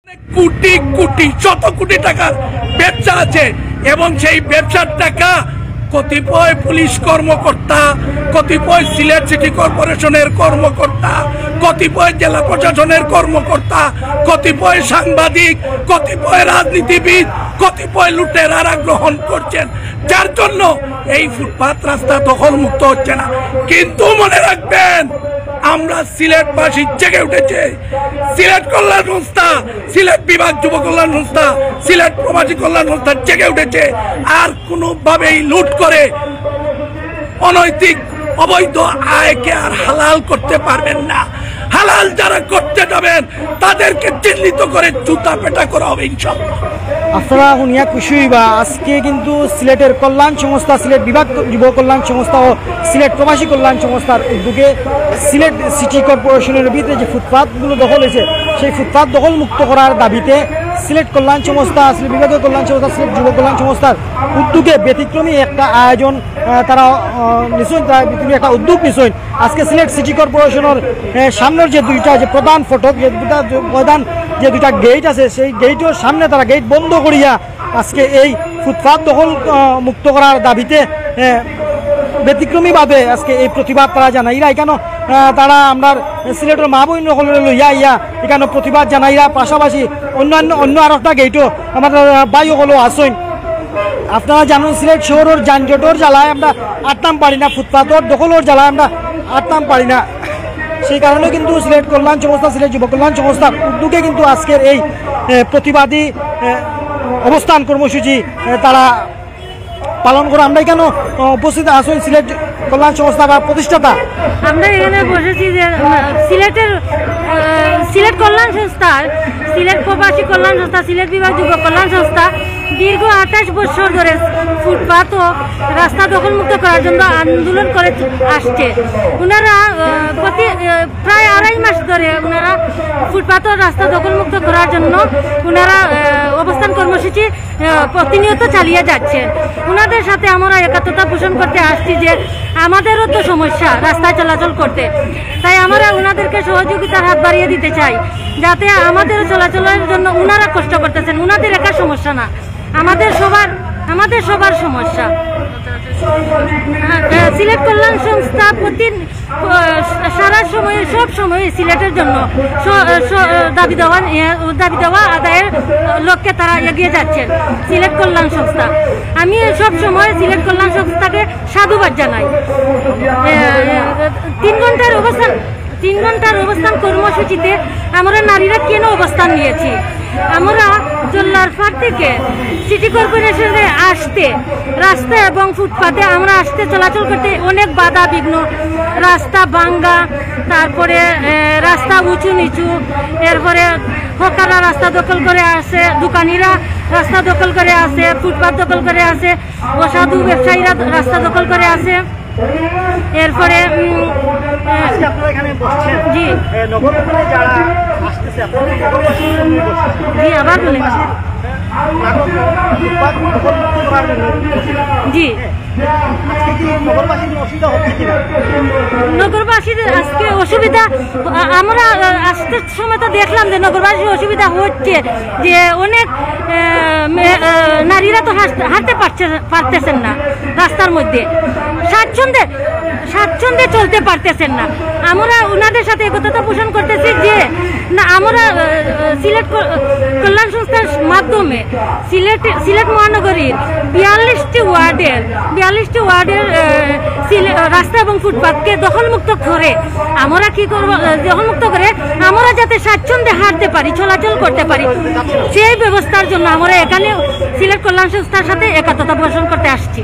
কোটি কোটি শত কোটি টাকার ব্যবসা আছে এবং সেই ব্যবসার টাকা কতিপয় পুলিশ কর্মকর্তা, কতিপয় সিলেট সিটি কর্পোরেশনের কর্মকর্তা, কতিপয় জেলা প্রশাসনের কর্মকর্তা, কতিপয় সাংবাদিক, কতিপয় রাজনীতিবিদ, কতিপয় লুটেরারা গ্রহণ করছেন, যার জন্য এই ফুটপাত রাস্তা দখল মুক্ত হচ্ছে না। কিন্তু মনে রাখবেন, আমরা সিলেটবাসী জেগে উঠেছে। সিলেট কল্যাণ সংস্থা, সিলেট বিভাগ যুব কল্যাণ সংস্থা, সিলেট প্রবাসী কল্যাণ সংস্থা জেগে উঠেছে। আর কোনোভাবেই লুট করে অনৈতিক অবৈধ আয়কে আর হালাল করতে পারবেন না। হালাল যারা করতে যাবেন তাদেরকে চিহ্নিত করে জুতা পেটা করা হবে ইনশাআল্লাহ। আপনারা শুনিয়া খুশি হইবা, আজকে কিন্তু সিলেটের কল্যাণ সংস্থা, সিলেট বিভাগ যুব কল্যাণ সংস্থা ও সিলেট প্রবাসী কল্যাণ সংস্থার উদ্যোগে সিলেট সিটি কর্পোরেশনের ভিতরে যে ফুটপাথগুলো দখল হয়েছে সেই ফুটপাথ দখল মুক্ত করার দাবিতে সিলেট কল্যাণ সংস্থা, সিলেট বিভাগীয় কল্যাণ সংস্থা, সিলেট যুব কল্যাণ সংস্থার উদ্যোগে ব্যতিক্রমী একটা আয়োজন তারা নিশ্চয় একটা উদ্যোগ নিশ্চয়। আজকে সিলেট সিটি কর্পোরেশনের সামনের যে দুইটা যে প্রধান ফটক, যে দুইটা গেট আছে সেই গেটের সামনে তারা গেট বন্ধ করিয়া আজকে এই ফুটপাথ দখল মুক্ত করার দাবিতে ব্যতিক্রমীভাবে আজকে এই প্রতিবাদ তারা জানাইরা। এখানে তারা আমরা সিলেটের মা বইন লইয়া ইয়া এখানে প্রতিবাদ জানাইরা। পাশাপাশি অন্য আর একটা গেটও আমাদের বায়ু হলো আসইন। আপনারা জানেন সিলেট শহরের যানজটের জ্বালায় আমরা আটতাম পারি না, ফুটপাথর দখলের জ্বালায় আমরা আটতাম পারি না। সেই কারণে কিন্তু সিলেট কল্যাণ সংস্থা, সিলেট যুব কল্যাণ সংস্থার উদ্যোগে কিন্তু আজকের এই প্রতিবাদী অবস্থান কর্মসূচি তারা পালন করে। আমরা এখানে উপস্থিত আসুন সিলেট কল্যাণ সংস্থা বা প্রতিষ্ঠাতা। আমরা এখানে বসেছি যে সিলেট কল্যাণ সংস্থার, সিলেট প্রবাসী কল্যাণ সংস্থা, সিলেট বিভাগ যুব কল্যাণ সংস্থা দীর্ঘ 28 বছর ধরে ফুটপাথ ও রাস্তা দখলমুক্ত করার জন্য আন্দোলন করে আসছে। ওনারা প্রায় 2.5 মাস ধরে ওনারা ফুটপাথ ও রাস্তা দখলমুক্ত করার জন্য ওনারা অবস্থান কর্মসূচি প্রতিনিয়ত চালিয়ে যাচ্ছে। ওনাদের সাথে আমরা একাত্মতা পোষণ করতে আসছি যে আমাদেরও তো সমস্যা রাস্তায় চলাচল করতে, তাই আমরা ওনাদেরকে সহযোগিতার হাত বাড়িয়ে দিতে চাই যাতে আমাদের চলাচলের জন্য ওনারা কষ্ট করতেছেন। ওনাদের একা সমস্যা না, আমাদের সবার সমস্যা। সিলেট কল্যাণ সংস্থা সারা সময়ে সব সময় সিলেটের জন্য দাবি দেওয়া আদায়ের লক্ষ্যে তারা এগিয়ে যাচ্ছেন। সিলেট কল্যাণ সংস্থা, আমি সব সময় সিলেট কল্যাণ সংস্থাকে সাধুবাদ জানাই। 3 ঘন্টার অবস্থান কর্মসূচিতে আমরা নারীরা কেন অবস্থান নিয়েছি? আমরা জল্লারপাড় থেকে সিটি কর্পোরেশনে আসতে রাস্তা এবং ফুটপাতে আমরা আসতে চলাচল করতে অনেক বাধা বিঘ্ন, রাস্তা ভাঙ্গা, তারপরে রাস্তা উঁচু নিচু, এরপরে হকাররা রাস্তা দখল করে আসে, দোকানিরা রাস্তা দখল করে আসে, ফুটপাত দখল করে আসে, অসাধু ব্যবসায়ীরা রাস্তা দখল করে আসে। এরপরে জি জি আবার বলেন জি নগরবাসীর আজকে অসুবিধা আমরা আসতে সময় তো দেখলাম যে নগরবাসীর অসুবিধা হচ্ছে, যে অনেক নারীরা তো হাঁটতে পারতেছেন না, রাস্তার মধ্যে স্বাচ্ছন্দ্যে চলতে পারতেছেন না। আমরা ওনাদের সাথে একতা পোষণ করতেছি যে না, আমরা সিলেট কল্যাণ সংস্থার মাধ্যমে সিলেট মহানগরীর 42টি ওয়ার্ডের রাস্তা এবং ফুটপাথকে দখলমুক্ত করে আমরা কি করব, দখলমুক্ত করে আমরা যাতে স্বাচ্ছন্দ্যে হাঁটতে পারি, চলাচল করতে পারি, সেই ব্যবস্থার জন্য আমরা এখানে সিলেট কল্যাণ সংস্থার সাথে একতা পোষণ করতে আসছি।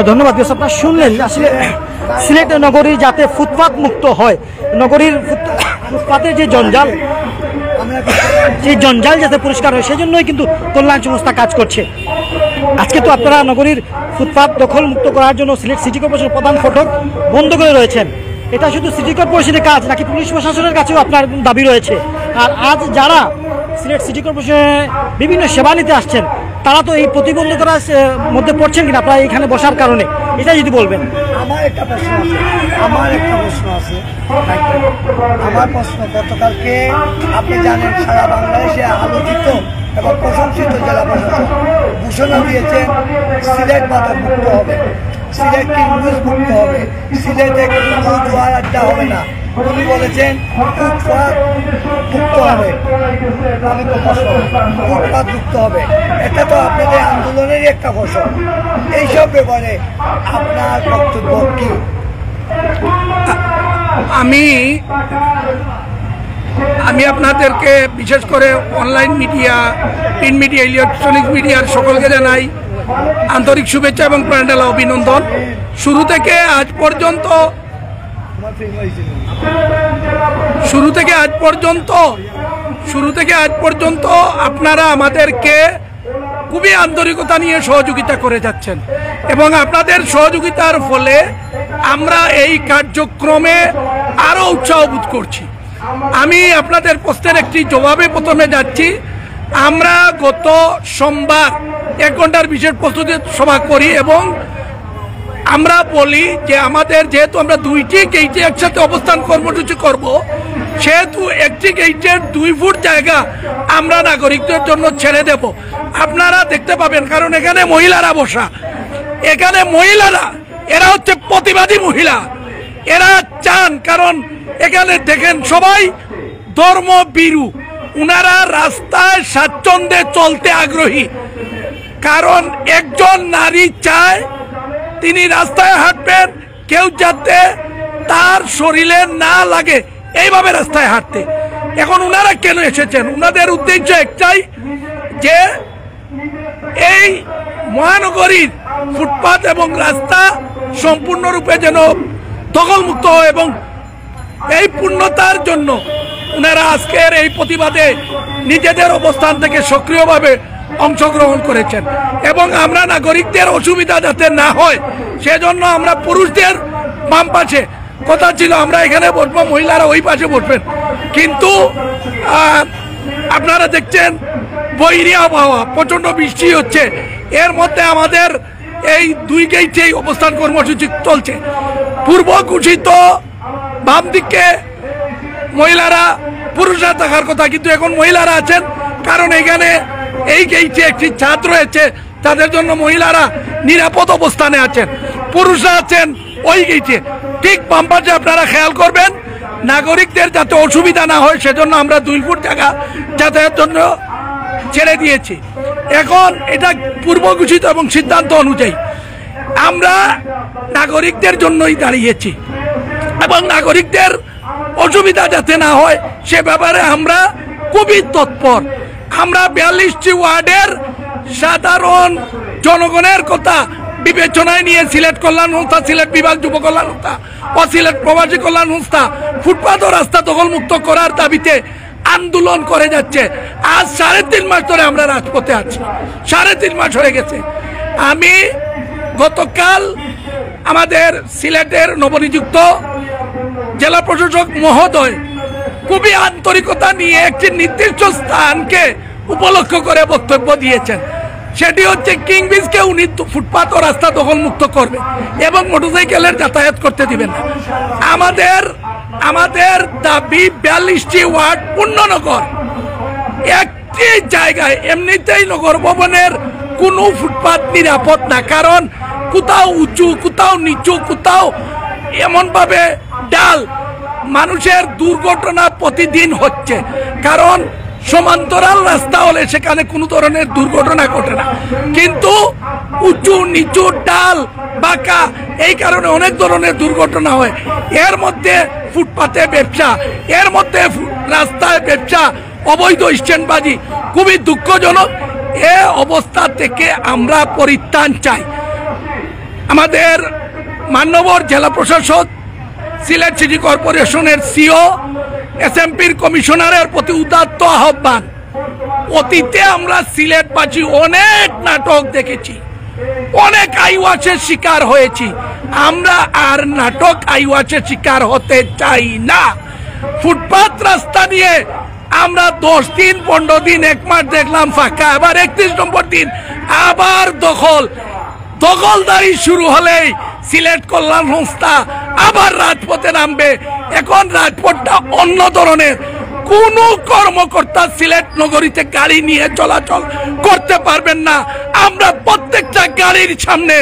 ধন্যবাদ। আপনারা শুনলেন আসলে সিলেট নগরী যাতে ফুটপাথ মুক্ত হয়, নগরীর ফুটপাথের যে জঞ্জাল, সেই জঞ্জাল যাতে পরিষ্কার হয় সেজন্যই কিন্তু কল্যাণ সংস্থা কাজ করছে। আজকে তো আপনারা নগরীর ফুটপাথ দখল মুক্ত করার জন্য সিলেট সিটি কর্পোরেশনের প্রধান ফটক বন্ধ করে রয়েছেন। এটা শুধু সিটি কর্পোরেশনের কাজ নাকি পুলিশ প্রশাসনের কাছেও আপনার দাবি রয়েছে? আর আজ যারা সিলেট সিটি কর্পোরেশনে বিভিন্ন সেবা নিতে আসছেন, তারা তো এই প্রতিবন্ধকতার মধ্যে পড়ছেন কিনা আপনারা এখানে বসার কারণে, এটা যদি বলবেন। আমার একটা প্রশ্ন আছে আমার প্রশ্ন, গতকালকে আপনি জানেন সারা বাংলাদেশে আলোচিত এবং প্রশংসিত জেলা প্রশাসক ঘোষণা দিয়েছেন সিলেট মাদক মুক্ত হবে, সিলেট কিংবুজ মুক্ত হবে, সিলেটে ফুটপাত আড্ডা হবে না। উনি বলেছেন ফুটপাত মুক্ত হবে, আমি তো প্রশ্ন ফুটপাত মুক্ত হবে, এটা তো আপনাদের আন্দোলনেরই একটা ফসল। এইসব ব্যাপারে আপনার বক্তব্য কি? আমি আপনাদেরকে বিশেষ করে online media, print media, electronic মিডিয়ার সকলকে জানাই আন্তরিক শুভেচ্ছা এবং প্রাণঢালা অভিনন্দন। শুরু থেকে আজ পর্যন্ত আপনারা আমাদেরকে খুবই আন্তরিকতা নিয়ে সহযোগিতা করে যাচ্ছেন এবং আপনাদের সহযোগিতার ফলে আমরা এই কার্যক্রমে আরো উৎসাহ বোধ করছি। আমি আপনাদের প্রশ্নের একটি জবাবে প্রথমে যাচ্ছি। আমরা গত সোমবার 1 ঘন্টার বিশেষ প্রস্তুতি সভা করি এবং আমরা বলি যে আমাদের যেহেতু আমরা 2টি গেইটে একসাথে অবস্থান কর্মসূচি করব, সেহেতু একটি গেইটের 2 ফুট জায়গা আমরা নাগরিকদের জন্য ছেড়ে দেব। আপনারা দেখতে পাবেন, কারণ এখানে মহিলারা বসা, এখানে মহিলারা এরা হচ্ছে প্রতিবাদী মহিলা, এরা চান, কারণ এখানে দেখেন সবাই ধর্মভীরু, উনারা রাস্তায় স্বাচ্ছন্দ্যে চলতে আগ্রহী। কারণ একজন নারী চায় তিনি রাস্তায় হাঁটবেন, কেউ যাতে তার শরীরে না লাগে এইভাবে রাস্তায় হাঁটতে। এখন উনারা কেন এসেছেন? উনাদের উদ্দেশ্য একটাই যে এই মহানগরীর ফুটপাত এবং রাস্তা সম্পূর্ণরূপে যেন দখলমুক্ত হয় এবং এই পূর্ণতার জন্য উনারা আজকের এই প্রতিবাদে নিজেদের অবস্থান থেকে সক্রিয়ভাবে অংশগ্রহণ করেছেন এবং আমরা নাগরিকদের অসুবিধা যাতে না হয় সেজন্য আমরা পুরুষদের বাম পাশে, কথা ছিল আমরা এখানে বসবো, মহিলারা ওই পাশে বসবেন, কিন্তু আপনারা দেখছেন বৈরী আবহাওয়া, প্রচন্ড বৃষ্টি হচ্ছে, এর মধ্যে আমাদের এই 2 গেইটে অবস্থান কর্মসূচি চলছে। পূর্ব ঘোষিত বাম দিকে মহিলারা, পুরুষরা থাকার কথা, কিন্তু এখন মহিলারা আছেন, কারণ এখানে এই গেইটে একটি ছাদ রয়েছে, তাদের জন্য মহিলারা নিরাপদ অবস্থানে আছেন, পুরুষরা আছেন ওই গেইটে। ঠিক বাম পাশে আপনারা খেয়াল করবেন, নাগরিকদের যাতে অসুবিধা না হয় সেজন্য আমরা 2 ফুট জায়গা যাতায়াতের জন্য ছেড়ে দিয়েছি। এখন এটা পূর্ব ঘোষিত এবং সিদ্ধান্ত অনুযায়ী আমরা নাগরিকদের জন্যই দাঁড়িয়েছি এবং নাগরিকদের অসুবিধা যাতে না হয় সে ব্যাপারে আমরা খুবই তৎপর। আমরা 42টি ওয়ার্ডের সাধারণ জনগণের কথা বিবেচনায় নিয়ে সিলেট কল্যাণ সংস্থা, সিলেট বিভাগ যুব কল্যাণ সংস্থা ও সিলেট প্রবাসী কল্যাণ সংস্থা ফুটপাত ও রাস্তা দখলমুক্ত করার দাবিতে আন্দোলন করে যাচ্ছে। আজ 3.5 মাস ধরে আমরা রাজপথে আছি, 3.5 মাস হয়ে গেছে। আমি গতকাল আমাদের সিলেটের নবনিযুক্ত জেলা প্রশাসক মহোদয় খুবই আন্তরিকতা নিয়ে একটি নির্দিষ্ট স্থানকে উপলক্ষ করে বক্তব্য দিয়েছেন, সেটি হচ্ছে কিংব্রিজকে উনি ফুটপাত ও রাস্তা দখলমুক্ত করবে এবং মোটরসাইকেলের যাতায়াত করতে দিবেন না। আমাদের দাবি 42টি ওয়ার্ড পূর্ণনগর, একটি জায়গায় এমনিতেই নগর ভবনের কোনো ফুটপাত নিরাপদ না, কারণ কোথাও উঁচু, কোথাও নিচু, কোথাও এমনভাবে ডাল, মানুষের দুর্ঘটনা প্রতিদিন হচ্ছে, কারণ সমান্তরাল রাস্তা হলে সেখানে কোনো ধরনের দুর্ঘটনা ঘটে না, কিন্তু উঁচু নিচু ডাল বাঁকা এই কারণে অনেক ধরনের দুর্ঘটনা হয়। এর মধ্যে ফুটপাতে ব্যবসা, এর মধ্যে রাস্তায় ব্যবসা, অবৈধ স্ট্যান্ডবাজি খুবই দুঃখজনক। এ অবস্থা থেকে আমরা পরিত্রাণ চাই। আমাদের মান্যবর জেলা প্রশাসক, সিলেট সিটি কর্পোরেশনের সিও, এসএমপির কমিশনারের প্রতি উদাত্ত আহ্বান। অতীতে আমরা সিলেটবাসী অনেক নাটক দেখেছি, অনেক আইওয়াচের শিকার হয়েছি, আমরা আর নাটক আইওয়াচের শিকার হতে চাই না। ফুটপাত রাস্তা নিয়ে আমরা 10 দিন 15 দিন 1 মাস দেখলাম ফাঁকা, আবার 31 নম্বর দিন আবার দখলদারি শুরু হলেই সিলেট কল্যাণ সংস্থা আবার রাজপথে নামবে। এখন রাজপথটা অন্য ধরনের, কোন কর্মকর্তা সিলেট নগরীতে গাড়ি নিয়ে চলাচল করতে পারবেন না। আমরা প্রত্যেকটা গাড়ির সামনে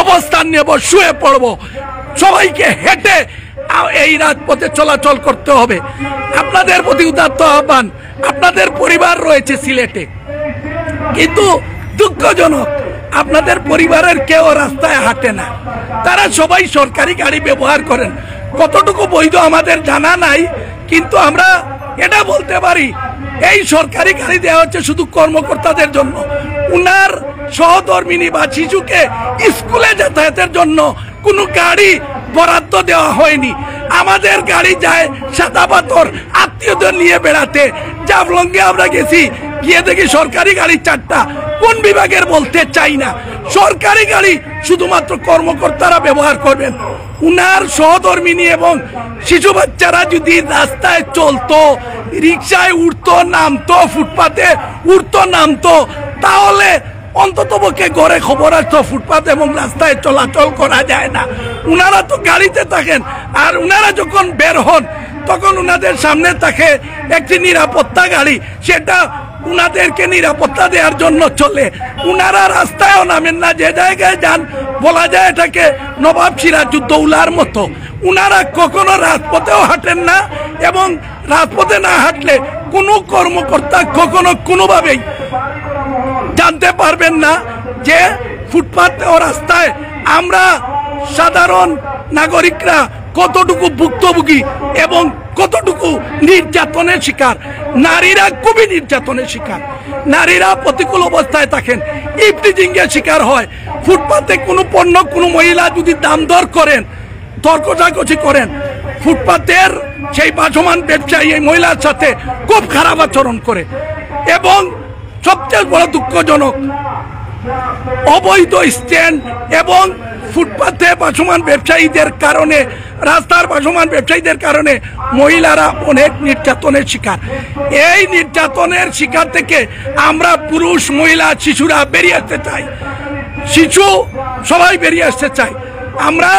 অবস্থান নেব, শুয়ে পড়ব, সবাইকে হেঁটে এই রাজপথে চলাচল করতে হবে। আপনাদের প্রতি উদাত্ত আহ্বান, আপনাদের পরিবার রয়েছে সিলেটে, কিন্তু দুঃখজনক আপনাদের পরিবারের কেউ রাস্তায় হাঁটে না, তারা সবাই সরকারি গাড়ি ব্যবহার করেন। কতটুকু বৈধ আমাদের জানা নাই, কিন্তু আমরা এটা বলতে পারি এই সরকারি গাড়ি দেওয়া হচ্ছে শুধু কর্মকর্তাদের জন্য। উনার সহধর্মিনী বা শিশুকে স্কুলে যাতায়াতের জন্য কোনো গাড়ি বরাদ্দ দেওয়া হয়নি। আমাদের গাড়ি যায় সাদা পাথর আত্মীয়দের নিয়ে বেড়াতে। জাফলংয়ে আমরা গেছি, গিয়ে দেখি সরকারি গাড়ি 4টা, কোন বিভাগের বলতে চাই না। সরকারি গাড়ি শুধুমাত্র কর্মকর্তারা ব্যবহার করবেন। উনার সহধর্মিনী এবং শিশু বাচ্চারা যদি রাস্তায় চলতো, রিক্সায় উঠতো নামতো, ফুটপাতে উঠতো নামতো, তাহলে অন্তত পক্ষে ঘরে খবর আসতো ফুটপাত এবং রাস্তায় চলাচল করা যায় না। উনারা তো গাড়িতে থাকেন, আর উনারা যখন বের হন তখন উনাদের সামনে থাকে একটি নিরাপত্তা গাড়ি, সেটা উনাদেরকে নিরাপত্তা দেওয়ার জন্য চলে। উনারা রাস্তায়ও নামেন না, যে জায়গায় যান বলা যায় এটাকে নবাব সিরাজউদ্দৌলার মতো। উনারা কখনো রাজপথেও হাঁটেন না, এবং রাজপথে না হাঁটলে কোনো কর্মকর্তা কখনো কোনোভাবেই জানতে পারবেন না যে ফুটপাত ও রাস্তায় আমরা সাধারণ নাগরিকরা কতটুকু ভুক্তভোগী এবং কতটুকু নির্যাতনের শিকার। নারীরা খুবই নির্যাতনের শিকার, নারীরা প্রতিকূল অবস্থায় থাকেন, ইফটিজিংয়ের শিকার হয়। ফুটপাতে কোনো পণ্য কোনো মহিলা যদি দাম দর করেন, তর্কজাগজি করেন, ফুটপাতের সেই বাসমান ব্যবসায়ী এই মহিলার সাথে খুব খারাপ আচরণ করে। এবং সবচেয়ে বড় দুঃখজনক, অবৈধ স্ট্যান্ড এবং ফুটপাথে বাসমান ব্যবসায়ীদের কারণে, রাস্তার বাসমান ব্যবসায়ীদের কারণে মহিলারা অনেক নির্যাতনের শিকার। এই নির্যাতনের শিকার থেকে আমরা পুরুষ, মহিলা, শিশুরা বেরিয়ে আসতে চাই, শিশু সবাই বেরিয়ে আসতে চাই। আমরা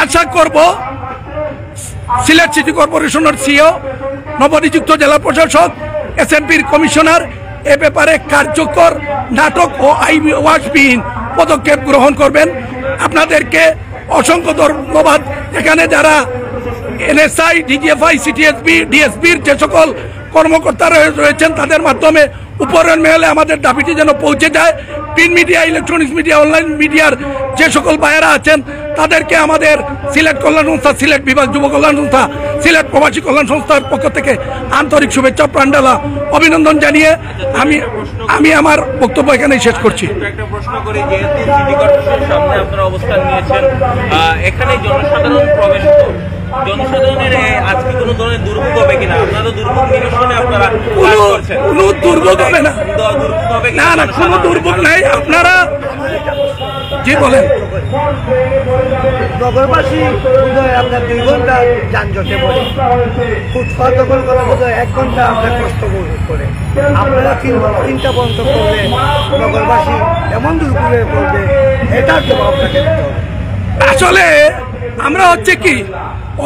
আশা করব সিলেট সিটি কর্পোরেশনের সিও, নবনিযুক্ত জেলা প্রশাসক, এসএমপির কমিশনার এ ব্যাপারে কার্যকর নাটক ও আইওয়াসবিহীন পদক্ষেপ গ্রহণ করবেন। আপনাদেরকে অসংখ্য ধন্যবাদ। এখানে যারা এনএসআই, ডিজিএফআই, সিটিএসবি, ডিএসবির যে সকল কর্মকর্তা রয়েছেন, তাদের মাধ্যমে উপরের মহলে আমাদের দাবিটি যেন পৌঁছে যায়। Print media, electronics media, online মিডিয়ার যে সকল ভাইয়েরা আছেন, তাদেরকে আমাদের সিলেট কল্যাণ সংস্থা, সিলেট বিভাগ যুব কল্যাণ সংস্থা, সিলেট প্রবাসী কল্যাণ সংস্থার পক্ষ থেকে আন্তরিক শুভেচ্ছা, প্রাণঢালা অভিনন্দন জানিয়ে আমি আমার বক্তব্য এখানেই শেষ করছি। একটা প্রশ্ন করি, যেহেতু সিটি কর্পোরেশনের সামনে আপনারা অবস্থান নিয়েছেন, এখানে জনসাধারণ প্রবেশ, জনসাধারণের আজকে কোনো ধরনের দুর্ভোগ হবে কিনা? আপনারা দুর্ভোগ নিরসনে আপনারা কোনো দুর্ভোগ হবে না, দুর্ভোগ হবে না না, কোনো দুর্ভোগ নাই। আপনারা জি বলেন। নগরবাসী বোধহয় আপনার 2 ঘন্টা যানজটে পড়ে, ফুটপাত দখল করা বোধহয় 1 ঘন্টা আপনার কষ্ট করে। আপনারা 3টা বন্ধ করলে নগরবাসী এমন দুর্ভোগে পড়বে, এটার জবাব আপনাকে দিতে হবে। আসলে আমরা হচ্ছে কি,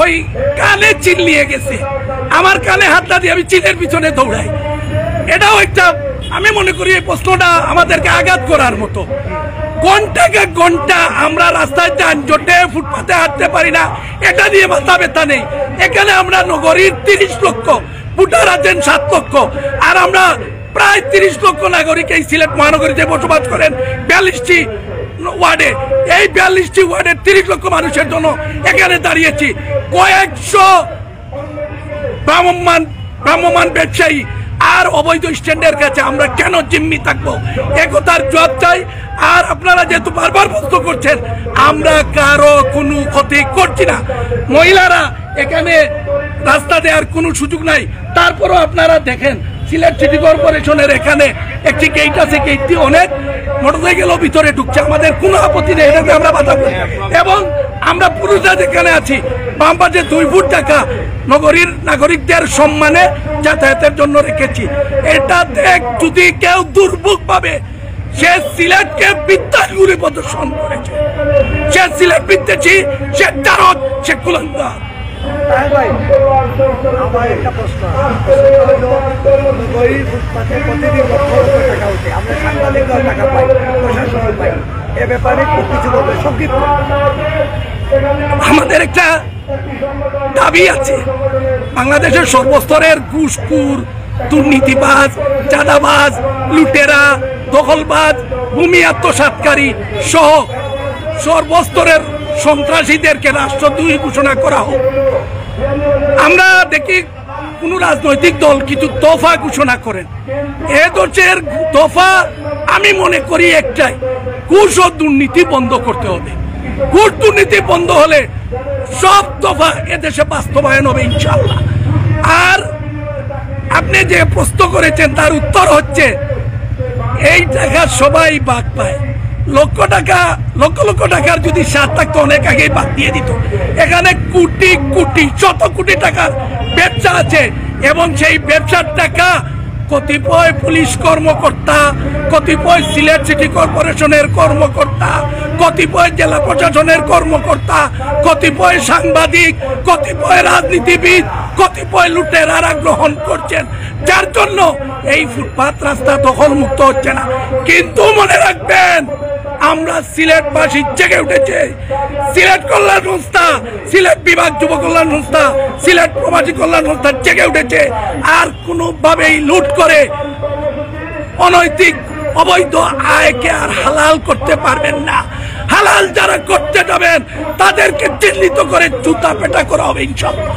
ওই কানে চিল নিয়ে গেছে, আমার কানে হাতটা দিয়ে আমি চিলের পিছনে দৌড়াই। এটাও একটা, আমি মনে করি এই প্রশ্নটা আমাদেরকে আঘাত করার মতো। ঘন্টাকে ঘন্টা আমরা রাস্তায় যানজটে ফুটপাতে হাঁটতে পারি না, এটা নিয়ে মাথা ব্যথা নেই। এখানে আমরা নগরীর 30 লক্ষ, ভোটার আছেন 7 লক্ষ, আর আমরা প্রায় 30 লক্ষ নাগরিক এই সিলেট মহানগরীতে বসবাস করেন 42টি ওয়ার্ডে। এই 42টি ওয়ার্ডের 30 লক্ষ মানুষের জন্য এখানে দাঁড়িয়েছি। কয়েকশো ভ্রাম্যমান ব্যবসায়ী আর অবৈধ স্ট্যান্ডের কাছে আমরা কেন জিম্মি থাকবো, একথার জবাব চাই। আর আপনারা যেহেতু বারবার প্রশ্ন করছেন, আমরা কারো কোনো ক্ষতি করছি না। মহিলারা এখানে রাস্তা দেওয়ার কোনো সুযোগ নাই, তারপরও আপনারা দেখেন সিলেট সিটি কর্পোরেশনের এখানে একটি গেট আছে, গেটটি অনেক মোটরসাইকেলও ভিতরে ঢুকছে, আমাদের কোনো আপত্তি নেই, এটাকে আমরা বাধা করি। এবং আমরা পুরুষরা যেখানে আছি, বাম পাশে 2 ফুট জায়গা, নগরীর নাগরিকদের সম্মানে যাতায়াতের জন্য রেখেছি। এটাতে যদি কেউ দুর্ভোগ পাবে, সে সিলেটকে বিদ্যাগুলি প্রদর্শন করেছে, সে সিলেট বিদ্বেষী, সে জারদ, সে কুলাঙ্গার। ভাই আমার একটা প্রশ্ন নগরীর ফুটপাতে প্রতিদিন লক্ষ লক্ষ টাকা উঠে, আমরা সাংবাদিকরা টাকা পাই, প্রশাসন পাই, এ ব্যাপারে খুব কিছু বলবে সংক্ষিপ্ত। আমাদের একটা দাবি আছে, বাংলাদেশের সর্বস্তরের ঘুষখোর, দুর্নীতিবাজ, চাঁদাবাজ, লুটেরা, দখলবাজ, ভূমি আত্মসাৎকারী সহ সর্বস্তরের সন্ত্রাসীদেরকে রাষ্ট্রদ্রোহী ঘোষণা করা হোক। আমরা দেখি কোন রাজনৈতিক দল কিছু দফা ঘোষণা করেন, এ দোষের দফা আমি মনে করি একটাই, ঘুষ ও দুর্নীতি বন্ধ করতে হবে। ঘুষ দুর্নীতি বন্ধ হলে সব দফা এদেশে বাস্তবায়ন হবে ইনশাআল্লাহ। আর আপনি যে প্রশ্ন করেছেন তার উত্তর হচ্ছে, এই টাকা সবাই ভাগ পায়। লক্ষ লক্ষ টাকার যদি স্বাদ থাকতো অনেক আগেই বাদ দিয়ে দিত। এখানে কোটি কোটি, শত কোটি টাকার ব্যবসা আছে এবং সেই ব্যবসার টাকা কতিপয় পুলিশ কর্মকর্তা, কতিপয় সিলেট সিটি কর্পোরেশনের কর্মকর্তা, কতিপয় জেলা প্রশাসনের কর্মকর্তা, কতিপয় সাংবাদিক, কতিপয় রাজনীতিবিদ, কতিপয় লুটেরারা গ্রহণ করছেন, যার জন্য এই ফুটপাত রাস্তা দখল মুক্ত হচ্ছে না। কিন্তু মনে রাখবেন, আমরা সিলেটবাসী জেগে উঠেছে। সিলেট কল্যাণ সংস্থা, সিলেট বিভাগ যুব কল্যাণ সংস্থা, সিলেট প্রবাসী কল্যাণ সংস্থা জেগে উঠেছে। আর কোনোভাবেই লুট করে অনৈতিক অবৈধ আয়কে আর হালাল করতে পারবেন না। হালাল যারা করতে যাবেন তাদেরকে চিহ্নিত করে জুতা পেটা করা হবে ইনশাআল্লাহ।